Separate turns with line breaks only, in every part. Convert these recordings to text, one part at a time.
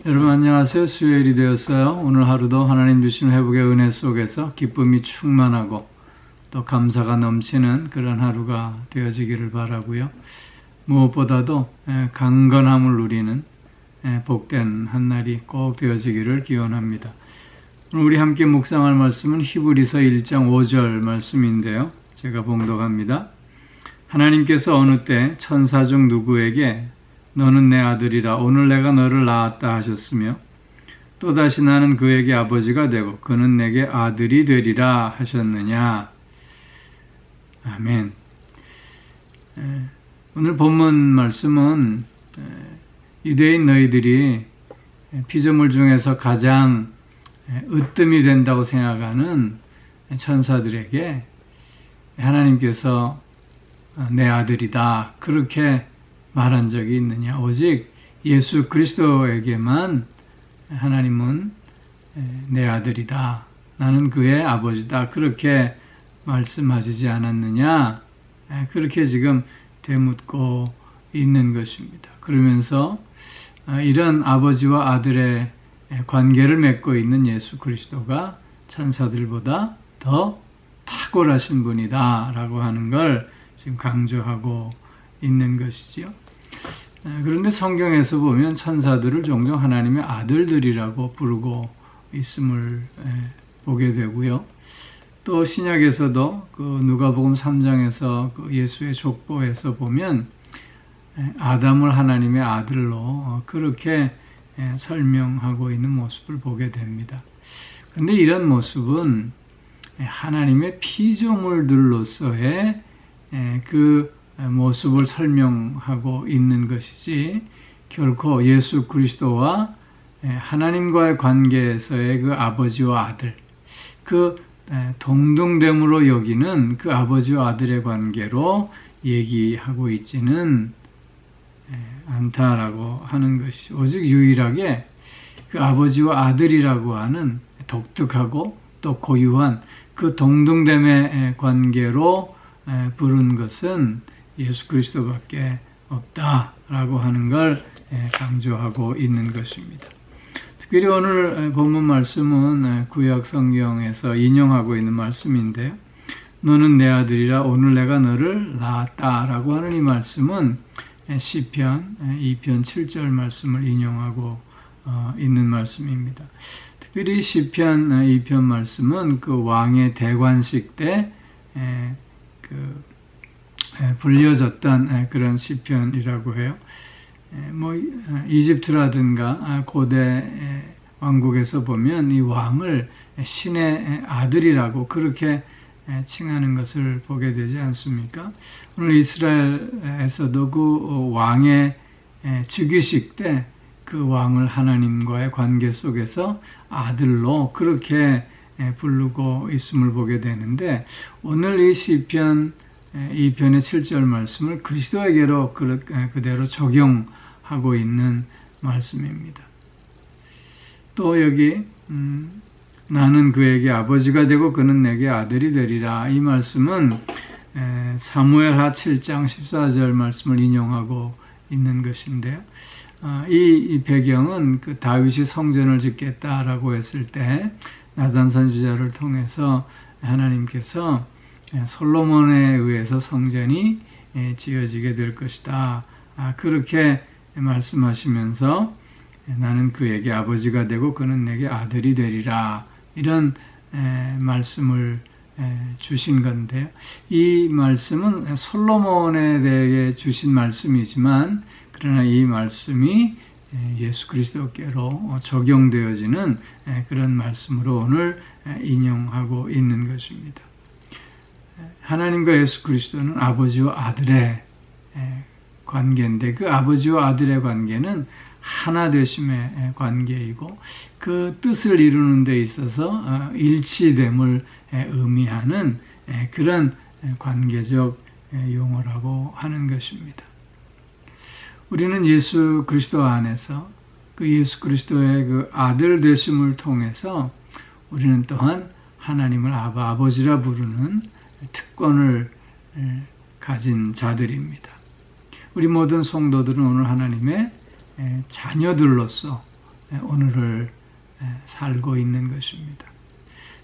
여러분 안녕하세요. 수요일이 되었어요. 오늘 하루도 하나님 주신 회복의 은혜 속에서 기쁨이 충만하고 또 감사가 넘치는 그런 하루가 되어지기를 바라고요. 무엇보다도 강건함을 누리는 복된 한날이 꼭 되어지기를 기원합니다. 오늘 우리 함께 묵상할 말씀은 히브리서 1장 5절 말씀인데요. 제가 봉독합니다. 하나님께서 어느 때 천사 중 누구에게 너는 내 아들이라 오늘 내가 너를 낳았다 하셨으며 또다시 나는 그에게 아버지가 되고 그는 내게 아들이 되리라 하셨느냐. 아멘. 오늘 본문 말씀은 유대인 너희들이 피조물 중에서 가장 으뜸이 된다고 생각하는 천사들에게 하나님께서 내 아들이다 그렇게 말한 적이 있느냐. 오직 예수 그리스도에게만 하나님은 내 아들이다, 나는 그의 아버지다 그렇게 말씀하시지 않았느냐. 그렇게 지금 되묻고 있는 것입니다. 그러면서 이런 아버지와 아들의 관계를 맺고 있는 예수 그리스도가 천사들보다 더 탁월하신 분이다 라고 하는 걸 지금 강조하고 있는 것이죠. 그런데 성경에서 보면 천사들을 종종 하나님의 아들들이라고 부르고 있음을 보게 되고요. 또 신약에서도 그 누가복음 3장에서 그 예수의 족보에서 보면 아담을 하나님의 아들로 그렇게 설명하고 있는 모습을 보게 됩니다. 그런데 이런 모습은 하나님의 피조물들로서의 그 모습을 설명하고 있는 것이지 결코 예수 그리스도와 하나님과의 관계에서의 그 아버지와 아들, 그 동등됨으로 여기는 그 아버지와 아들의 관계로 얘기하고 있지는 않다라고 하는 것이 오직 유일하게 그 아버지와 아들이라고 하는 독특하고 또 고유한 그 동등됨의 관계로 부른 것은 예수 그리스도밖에 없다라고 하는 걸 강조하고 있는 것입니다. 특별히 오늘 본문 말씀은 구약 성경에서 인용하고 있는 말씀인데요. 너는 내 아들이라 오늘 내가 너를 낳았다라고 하는 이 말씀은 시편 2편 7절 말씀을 인용하고 있는 말씀입니다. 특별히 시편 2편 말씀은 그 왕의 대관식 때 불려졌던 그런 시편이라고 해요. 이집트라든가 고대 왕국에서 보면 이 왕을 신의 아들이라고 그렇게 칭하는 것을 보게 되지 않습니까? 오늘 이스라엘에서도 그 왕의 즉위식 때 그 왕을 하나님과의 관계 속에서 아들로 그렇게 부르고 있음을 보게 되는데 오늘 이 시편 2편의 7절 말씀을 그리스도에게로 그대로 적용하고 있는 말씀입니다. 또 여기 나는 그에게 아버지가 되고 그는 내게 아들이 되리라 이 말씀은 사무엘하 7장 14절 말씀을 인용하고 있는 것인데요. 이 배경은 그 다윗이 성전을 짓겠다라고 했을 때 나단 선지자를 통해서 하나님께서 솔로몬에 의해서 성전이 지어지게 될 것이다. 그렇게 말씀하시면서 나는 그에게 아버지가 되고 그는 내게 아들이 되리라. 이런 말씀을 주신 건데요. 이 말씀은 솔로몬에 대해 주신 말씀이지만 그러나 이 말씀이 예수 그리스도께로 적용되어지는 그런 말씀으로 오늘 인용하고 있는 것입니다. 하나님과 예수 그리스도는 아버지와 아들의 관계인데 그 아버지와 아들의 관계는 하나 되심의 관계이고 그 뜻을 이루는 데 있어서 일치됨을 의미하는 그런 관계적 용어라고 하는 것입니다. 우리는 예수 그리스도 안에서 그 예수 그리스도의 그 아들 되심을 통해서 우리는 또한 하나님을 아버지라 부르는 특권을 가진 자들입니다. 우리 모든 성도들은 오늘 하나님의 자녀들로서 오늘을 살고 있는 것입니다.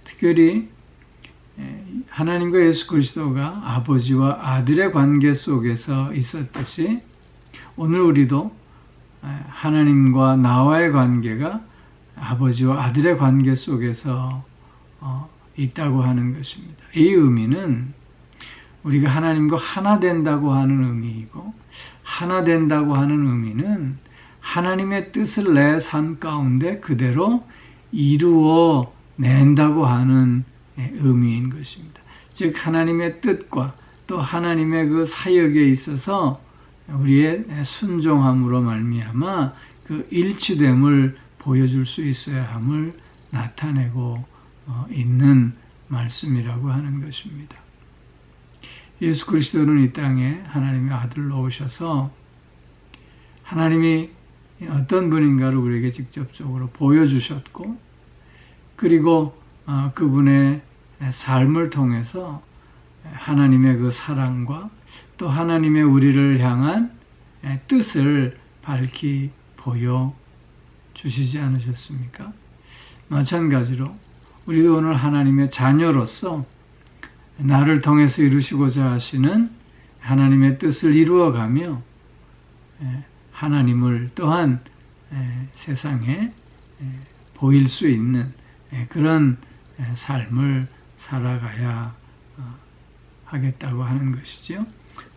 특별히 하나님과 예수 그리스도가 아버지와 아들의 관계 속에서 있었듯이 오늘 우리도 하나님과 나와의 관계가 아버지와 아들의 관계 속에서 있다고 하는 것입니다. 이 의미는 우리가 하나님과 하나 된다고 하는 의미이고, 하나 된다고 하는 의미는 하나님의 뜻을 내 삶 가운데 그대로 이루어 낸다고 하는 의미인 것입니다. 즉 하나님의 뜻과 또 하나님의 그 사역에 있어서 우리의 순종함으로 말미암아 그 일치됨을 보여줄 수 있어야 함을 나타내고 있는 말씀이라고 하는 것입니다. 예수 그리스도는 이 땅에 하나님의 아들로 오셔서 하나님이 어떤 분인가를 우리에게 직접적으로 보여주셨고, 그리고 그분의 삶을 통해서 하나님의 그 사랑과 또 하나님의 우리를 향한 뜻을 밝히 보여주시지 않으셨습니까? 마찬가지로 우리도 오늘 하나님의 자녀로서 나를 통해서 이루시고자 하시는 하나님의 뜻을 이루어가며 하나님을 또한 세상에 보일 수 있는 그런 삶을 살아가야 하겠다고 하는 것이죠.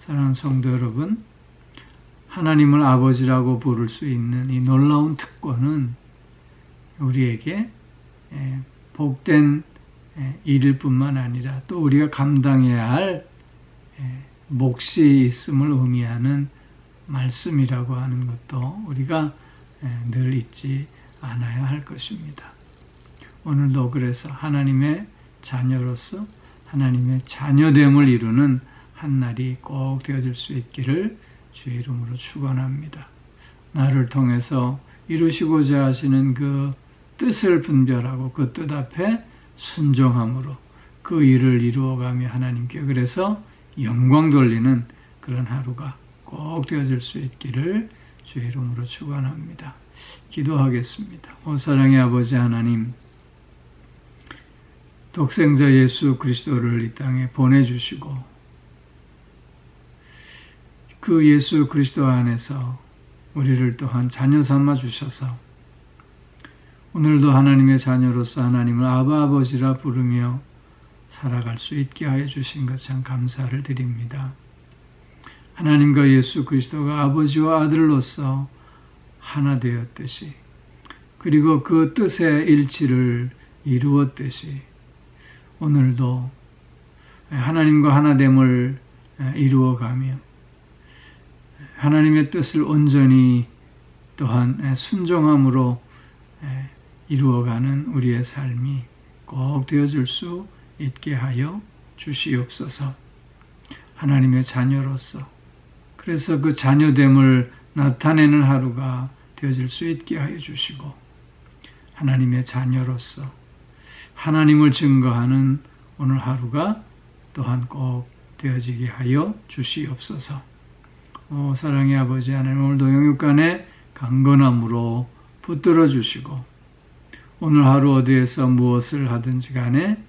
사랑하는 성도 여러분, 하나님을 아버지라고 부를 수 있는 이 놀라운 특권은 우리에게 복된 일일 뿐만 아니라 또 우리가 감당해야 할 몫이 있음을 의미하는 말씀이라고 하는 것도 우리가 늘 잊지 않아야 할 것입니다. 오늘도 그래서 하나님의 자녀로서 하나님의 자녀됨을 이루는 한 날이 꼭 되어질 수 있기를 주의 이름으로 축원합니다. 나를 통해서 이루시고자 하시는 그 뜻을 분별하고 그 뜻 앞에 순종함으로 그 일을 이루어가며 하나님께 그래서 영광 돌리는 그런 하루가 꼭 되어질 수 있기를 주의 이름으로 축원합니다. 기도하겠습니다. 오 사랑의 아버지 하나님, 독생자 예수 그리스도를 이 땅에 보내주시고 그 예수 그리스도 안에서 우리를 또한 자녀 삼아 주셔서 오늘도 하나님의 자녀로서 하나님을 아바 아버지라 부르며 살아갈 수 있게 하여 주신 것 참 감사를 드립니다. 하나님과 예수 그리스도가 아버지와 아들로서 하나 되었듯이 그리고 그 뜻의 일치를 이루었듯이 오늘도 하나님과 하나됨을 이루어가며 하나님의 뜻을 온전히 또한 순종함으로 이루어가는 우리의 삶이 꼭 되어질 수 있게 하여 주시옵소서. 하나님의 자녀로서 그래서 그 자녀됨을 나타내는 하루가 되어질 수 있게 하여 주시고 하나님의 자녀로서 하나님을 증거하는 오늘 하루가 또한 꼭 되어지게 하여 주시옵소서. 오 사랑의 아버지 하나님, 오늘도 영육간의 강건함으로 붙들어 주시고 오늘 하루 어디에서 무엇을 하든지 간에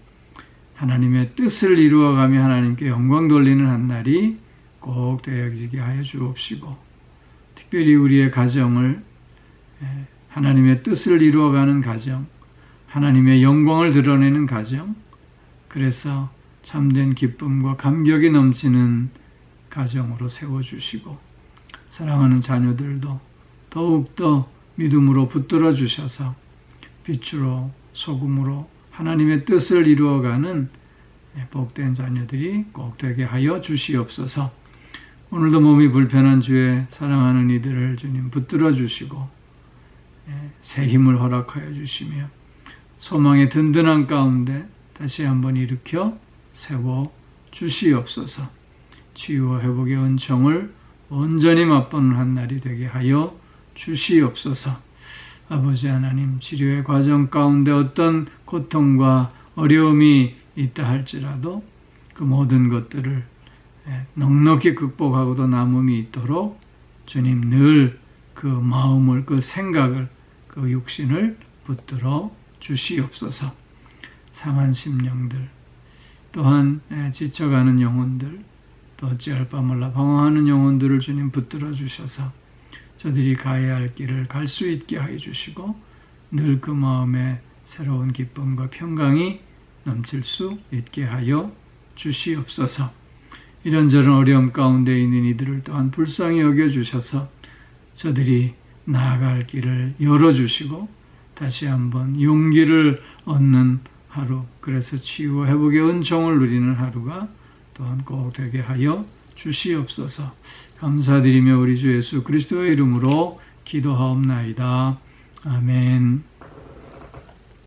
하나님의 뜻을 이루어가며 하나님께 영광 돌리는 한 날이 꼭 되어지게 하여 주옵시고 특별히 우리의 가정을 하나님의 뜻을 이루어가는 가정, 하나님의 영광을 드러내는 가정, 그래서 참된 기쁨과 감격이 넘치는 가정으로 세워주시고 사랑하는 자녀들도 더욱더 믿음으로 붙들어 주셔서 빛으로 소금으로 하나님의 뜻을 이루어가는 복된 자녀들이 꼭 되게 하여 주시옵소서. 오늘도 몸이 불편한 주에 사랑하는 이들을 주님 붙들어 주시고 새 힘을 허락하여 주시며 소망의 든든한 가운데 다시 한번 일으켜 세워 주시옵소서. 치유와 회복의 은총을 온전히 맛보는 한 날이 되게 하여 주시옵소서. 아버지 하나님, 치료의 과정 가운데 어떤 고통과 어려움이 있다 할지라도 그 모든 것들을 넉넉히 극복하고도 남음이 있도록 주님 늘 그 마음을, 그 생각을 그 육신을 붙들어 주시옵소서. 상한 심령들, 또한 지쳐가는 영혼들, 또 어찌할 바 몰라 방황하는 영혼들을 주님 붙들어 주셔서 저들이 가야 할 길을 갈 수 있게 하여 주시고 늘 그 마음에 새로운 기쁨과 평강이 넘칠 수 있게 하여 주시옵소서. 이런저런 어려움 가운데 있는 이들을 또한 불쌍히 여겨주셔서 저들이 나아갈 길을 열어주시고 다시 한번 용기를 얻는 하루, 그래서 치유와 회복의 은총을 누리는 하루가 또한 꼭 되게 하여 주시옵소서. 감사드리며 우리 주 예수 그리스도의 이름으로 기도하옵나이다. 아멘.